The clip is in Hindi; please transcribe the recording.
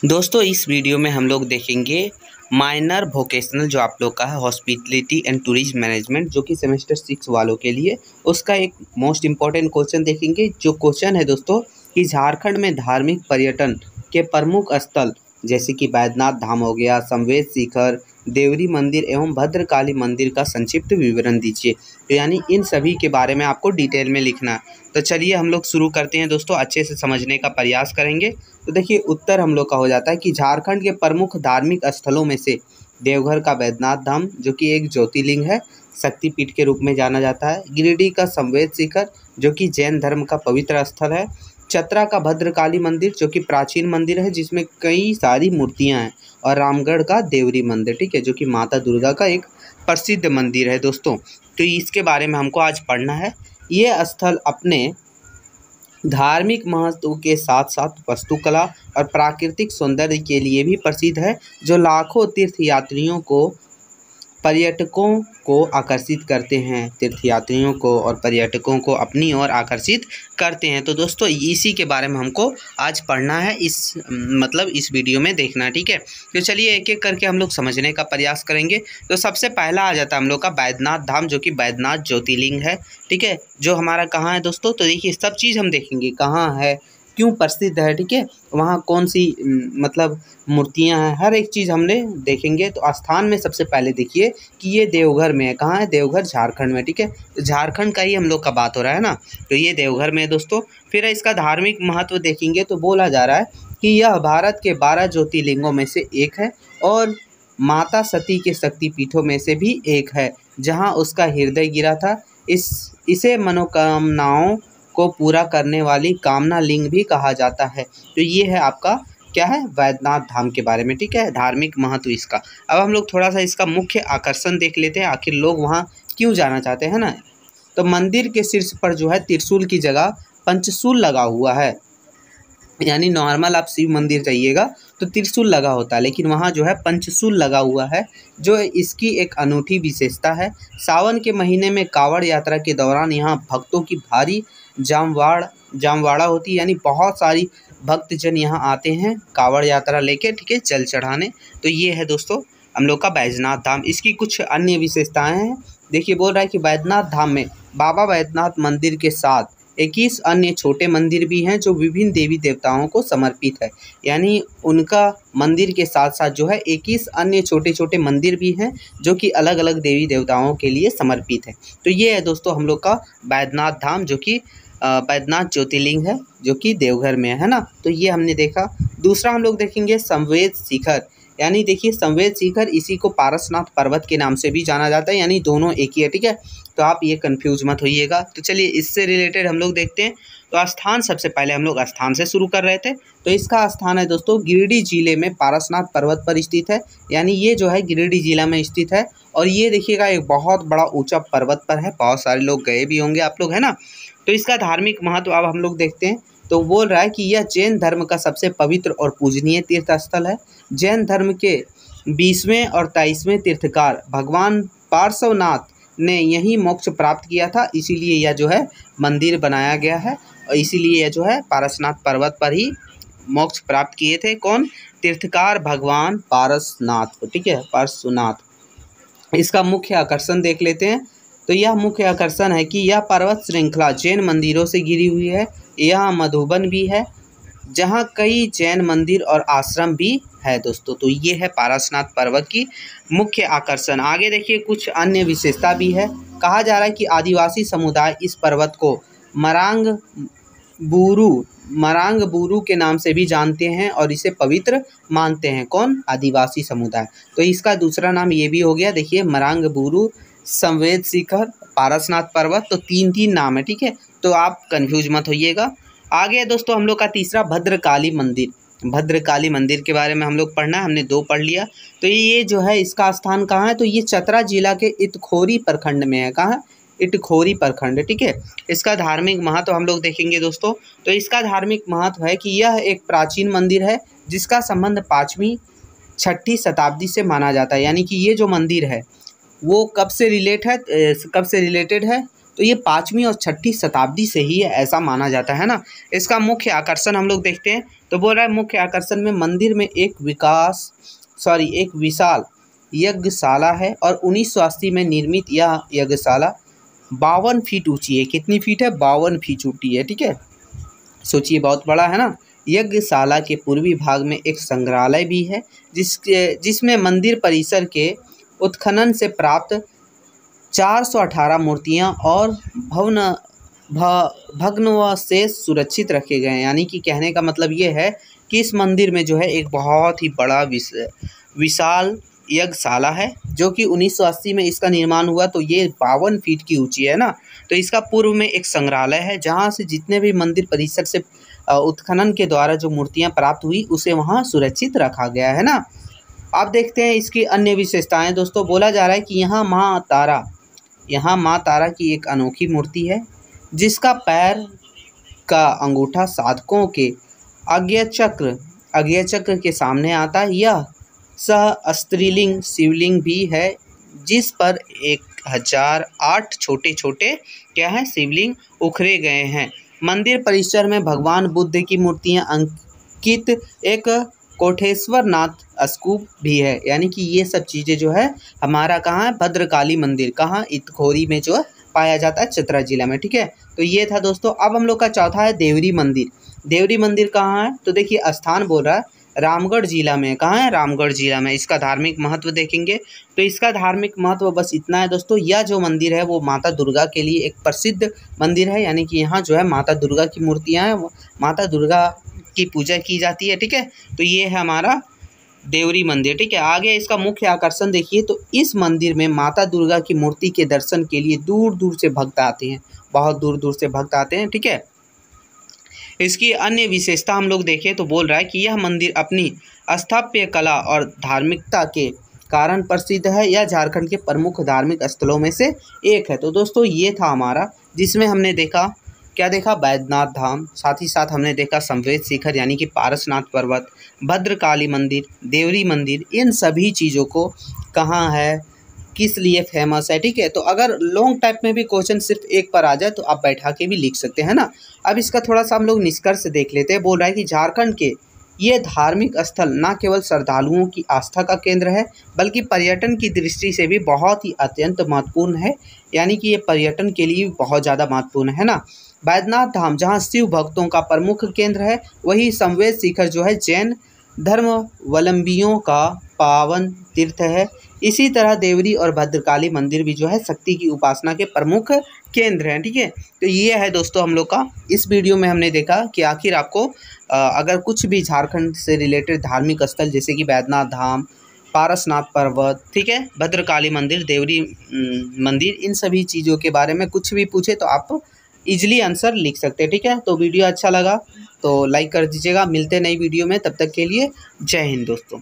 दोस्तों इस वीडियो में हम लोग देखेंगे माइनर वोकेशनल जो आप लोग का है हॉस्पिटलिटी एंड टूरिज्म मैनेजमेंट जो कि सेमेस्टर 6 वालों के लिए उसका एक मोस्ट इम्पॉर्टेंट क्वेश्चन देखेंगे। जो क्वेश्चन है दोस्तों कि झारखंड में धार्मिक पर्यटन के प्रमुख स्थल जैसे कि बैद्यनाथ धाम हो गया, समवेत शिखर, देवरी मंदिर एवं भद्रकाली मंदिर का संक्षिप्त विवरण दीजिए। तो यानी इन सभी के बारे में आपको डिटेल में लिखना है। तो चलिए हम लोग शुरू करते हैं दोस्तों, अच्छे से समझने का प्रयास करेंगे। तो देखिए उत्तर हम लोग का हो जाता है कि झारखंड के प्रमुख धार्मिक स्थलों में से देवघर का बैद्यनाथ धाम जो कि एक ज्योतिर्लिंग है, शक्तिपीठ के रूप में जाना जाता है। गिरिडीह का समवेत शिखर जो कि जैन धर्म का पवित्र स्थल है। चतरा का भद्रकाली मंदिर जो कि प्राचीन मंदिर है जिसमें कई सारी मूर्तियां हैं। और रामगढ़ का देवरी मंदिर, ठीक है, जो कि माता दुर्गा का एक प्रसिद्ध मंदिर है दोस्तों। तो इसके बारे में हमको आज पढ़ना है। ये स्थल अपने धार्मिक महत्व के साथ साथ वास्तुकला और प्राकृतिक सौंदर्य के लिए भी प्रसिद्ध है, जो लाखों तीर्थयात्रियों को पर्यटकों को आकर्षित करते हैं, तीर्थयात्रियों को और पर्यटकों को अपनी ओर आकर्षित करते हैं। तो दोस्तों इसी के बारे में हमको आज पढ़ना है, इस वीडियो में देखना, ठीक है। तो चलिए एक एक करके हम लोग समझने का प्रयास करेंगे। तो सबसे पहला आ जाता है हम लोग का बैद्यनाथ धाम जो कि बैद्यनाथ ज्योतिर्लिंग है, ठीक है, जो हमारा कहाँ है दोस्तों। तो देखिए सब चीज़ हम देखेंगे, कहाँ है, क्यों प्रसिद्ध है, ठीक है, वहाँ कौन सी मतलब मूर्तियाँ हैं, हर एक चीज़ हमने देखेंगे। तो स्थान में सबसे पहले देखिए कि ये देवघर में है। कहाँ है? देवघर झारखंड में, ठीक है। तो झारखंड का ही हम लोग का बात हो रहा है ना। तो ये देवघर में है दोस्तों। फिर इसका धार्मिक महत्व देखेंगे तो बोला जा रहा है कि यह भारत के 12 ज्योतिर्लिंगों में से एक है और माता सती के शक्तिपीठों में से भी एक है, जहाँ उसका हृदय गिरा था। इसे मनोकामनाओं को पूरा करने वाली कामना लिंग भी कहा जाता है। तो ये है आपका क्या है, बैद्यनाथ धाम के बारे में, ठीक है, धार्मिक महत्व इसका। अब हम लोग थोड़ा सा इसका मुख्य आकर्षण देख लेते हैं, आखिर लोग वहाँ क्यों जाना चाहते हैं ना। तो मंदिर के शीर्ष पर जो है त्रिशूल की जगह पंचशूल लगा हुआ है। यानी नॉर्मल आप शिव मंदिर जाइएगा तो त्रिशूल लगा होता है, लेकिन वहाँ जो है पंचशूल लगा हुआ है, जो इसकी एक अनूठी विशेषता है। सावन के महीने में कांवड़ यात्रा के दौरान यहाँ भक्तों की भारी जामवाड़ा होती है, यानी बहुत सारी भक्तजन यहाँ आते हैं कांवड़ यात्रा लेके, ठीक है, जल चढ़ाने। तो ये है दोस्तों हम लोग का बैजनाथ धाम। इसकी कुछ अन्य विशेषताएं हैं। देखिए बोल रहा है कि बैद्यनाथ धाम में बाबा बैद्यनाथ मंदिर के साथ 21 अन्य छोटे मंदिर भी हैं जो विभिन्न देवी देवताओं को समर्पित है। यानी उनका मंदिर के साथ साथ जो है 21 अन्य छोटे छोटे मंदिर भी हैं जो कि अलग अलग देवी देवताओं के लिए समर्पित है। तो ये है दोस्तों हम लोग का बैद्यनाथ धाम जो कि बैद्यनाथ ज्योतिर्लिंग है जो कि देवघर में है ना। तो ये हमने देखा। दूसरा हम लोग देखेंगे समवेत शिखर। यानी देखिए समवेत शिखर इसी को पारसनाथ पर्वत के नाम से भी जाना जाता है, यानी दोनों एक ही है, ठीक है। तो आप ये कंफ्यूज मत होइएगा। तो चलिए इससे रिलेटेड हम लोग देखते हैं। तो स्थान सबसे पहले हम लोग स्थान से शुरू कर रहे थे। तो इसका स्थान है दोस्तों गिरिडीह जिले में पारसनाथ पर्वत पर स्थित है। यानी ये जो है गिरिडीह जिला में स्थित है। और ये देखिएगा एक बहुत बड़ा ऊंचा पर्वत पर है, बहुत सारे लोग गए भी होंगे आप लोग, है ना। तो इसका धार्मिक महत्व अब हम लोग देखते हैं। तो बोल रहा है कि यह जैन धर्म का सबसे पवित्र और पूजनीय तीर्थ स्थल है। जैन धर्म के 20वें और 23वें तीर्थकार भगवान पार्श्वनाथ ने यही मोक्ष प्राप्त किया था, इसीलिए यह जो है मंदिर बनाया गया है। और इसीलिए यह जो है पारसनाथ पर्वत पर ही मोक्ष प्राप्त किए थे। कौन? तीर्थकार भगवान पारसनाथ, ठीक है, पार्श्वनाथ। इसका मुख्य आकर्षण देख लेते हैं। तो यह मुख्य आकर्षण है कि यह पर्वत श्रृंखला जैन मंदिरों से घिरी हुई है। यहाँ मधुबन भी है जहाँ कई जैन मंदिर और आश्रम भी है दोस्तों। तो ये है पारसनाथ पर्वत की मुख्य आकर्षण। आगे देखिए कुछ अन्य विशेषता भी है। कहा जा रहा है कि आदिवासी समुदाय इस पर्वत को मरांग बुरू के नाम से भी जानते हैं और इसे पवित्र मानते हैं। कौन? आदिवासी समुदाय। तो इसका दूसरा नाम ये भी हो गया, देखिए मरांग बुरू, समवेत शिखर, पारसनाथ पर्वत। तो तीन नाम है, ठीक है। तो आप कंफ्यूज मत होइएगा। आगे दोस्तों हम लोग का तीसरा भद्रकाली मंदिर। भद्रकाली मंदिर के बारे में हम लोग पढ़ना है, हमने 2 पढ़ लिया। तो ये जो है इसका स्थान कहाँ है? तो ये चतरा जिला के इटखोरी प्रखंड में है। कहाँ है? इटखोरी प्रखंड, ठीक है। इसका धार्मिक महत्व हम लोग देखेंगे दोस्तों। तो इसका धार्मिक महत्व है कि यह एक प्राचीन मंदिर है जिसका संबंध 5वीं-6ठी शताब्दी से माना जाता है। यानी कि ये जो मंदिर है वो कब से रिलेटेड है? तो ये 5वीं और 6ठी शताब्दी से ही है, ऐसा माना जाता है ना। इसका मुख्य आकर्षण हम लोग देखते हैं तो बोल रहा है मुख्य आकर्षण में मंदिर में एक विशाल यज्ञशाला है और 1980 में निर्मित यह यज्ञशाला 52 फीट ऊंची है। कितनी फीट है? 52 फीट ऊंची है। ठीक है, सोचिए बहुत बड़ा है ना। यज्ञशाला के पूर्वी भाग में एक संग्रहालय भी है जिसमें मंदिर परिसर के उत्खनन से प्राप्त 418 मूर्तियां और भग्नावशेष सुरक्षित रखे गए हैं। यानी कि कहने का मतलब ये है कि इस मंदिर में जो है एक बहुत ही बड़ा विशाल यज्ञशाला है जो कि 1980 में इसका निर्माण हुआ। तो ये 52 फीट की ऊंची है ना। तो इसका पूर्व में एक संग्रहालय है जहाँ से जितने भी मंदिर परिसर से उत्खनन के द्वारा जो मूर्तियां प्राप्त हुई उसे वहाँ सुरक्षित रखा गया है ना। आप देखते हैं इसकी अन्य विशेषताएं दोस्तों। बोला जा रहा है कि यहाँ माँ तारा की एक अनोखी मूर्ति है जिसका पैर का अंगूठा साधकों के आज्ञा चक्र के सामने आता है। यह स्त्रीलिंग शिवलिंग भी है जिस पर 1008 छोटे छोटे क्या है शिवलिंग उखरे गए हैं। मंदिर परिसर में भगवान बुद्ध की मूर्तियां अंकित एक कोटेश्वर नाथ स्तूप भी है। यानी कि ये सब चीज़ें जो है हमारा कहाँ है? भद्रकाली मंदिर कहाँ? इटखोरी में जो पाया जाता है, चतरा जिला में। ठीक है, तो ये था दोस्तों। अब हम लोग का चौथा है देवरी मंदिर। देवरी मंदिर कहाँ है? तो देखिए स्थान बोल रहा है रामगढ़ जिला में। कहाँ है? रामगढ़ जिला में। इसका धार्मिक महत्व देखेंगे तो इसका धार्मिक महत्व बस इतना है दोस्तों। यह जो मंदिर है वो माता दुर्गा के लिए एक प्रसिद्ध मंदिर है। यानी कि यहाँ जो है माता दुर्गा की मूर्तियाँ हैं, माता दुर्गा की पूजा की जाती है। ठीक है, तो ये है हमारा देवरी मंदिर। ठीक है, आगे इसका मुख्य आकर्षण देखिए तो इस मंदिर में माता दुर्गा की मूर्ति के दर्शन के लिए दूर दूर से भक्त आते हैं, बहुत दूर दूर से भक्त आते हैं। ठीक है, इसकी अन्य विशेषता हम लोग देखें तो बोल रहा है कि यह मंदिर अपनी स्थापत्य कला और धार्मिकता के कारण प्रसिद्ध है। यह झारखंड के प्रमुख धार्मिक स्थलों में से एक है। तो दोस्तों ये था हमारा, जिसमें हमने देखा क्या देखा? बैद्यनाथ धाम, साथ ही साथ हमने देखा संवेद शिखर यानी कि पारसनाथ पर्वत, भद्रकाली मंदिर, देवरी मंदिर। इन सभी चीज़ों को कहाँ है, किस लिए फेमस है। ठीक है, तो अगर लॉन्ग टाइप में भी क्वेश्चन सिर्फ एक पर आ जाए तो आप बैठा के भी लिख सकते हैं ना। अब इसका थोड़ा सा हम लोग निष्कर्ष देख लेते हैं। बोल रहा है कि झारखंड के ये धार्मिक स्थल न केवल श्रद्धालुओं की आस्था का केंद्र है बल्कि पर्यटन की दृष्टि से भी बहुत ही अत्यंत महत्वपूर्ण है। यानी कि ये पर्यटन के लिए बहुत ज़्यादा महत्वपूर्ण है ना। बैद्यनाथ धाम जहाँ शिव भक्तों का प्रमुख केंद्र है, वही संवेद शिखर जो है जैन धर्मावलंबियों का पावन तीर्थ है। इसी तरह देवरी और भद्रकाली मंदिर भी जो है शक्ति की उपासना के प्रमुख केंद्र हैं। ठीक है, तो ये है दोस्तों हम लोग का। इस वीडियो में हमने देखा कि आखिर आपको अगर कुछ भी झारखंड से रिलेटेड धार्मिक स्थल जैसे कि बैद्यनाथ धाम, पारसनाथ पर्वत, ठीक है, भद्रकाली मंदिर, देवरी मंदिर, इन सभी चीज़ों के बारे में कुछ भी पूछे तो आप इजीली आंसर लिख सकते हैं। ठीक है, तो वीडियो अच्छा लगा तो लाइक कर दीजिएगा। मिलते नई वीडियो में, तब तक के लिए जय हिंद दोस्तों।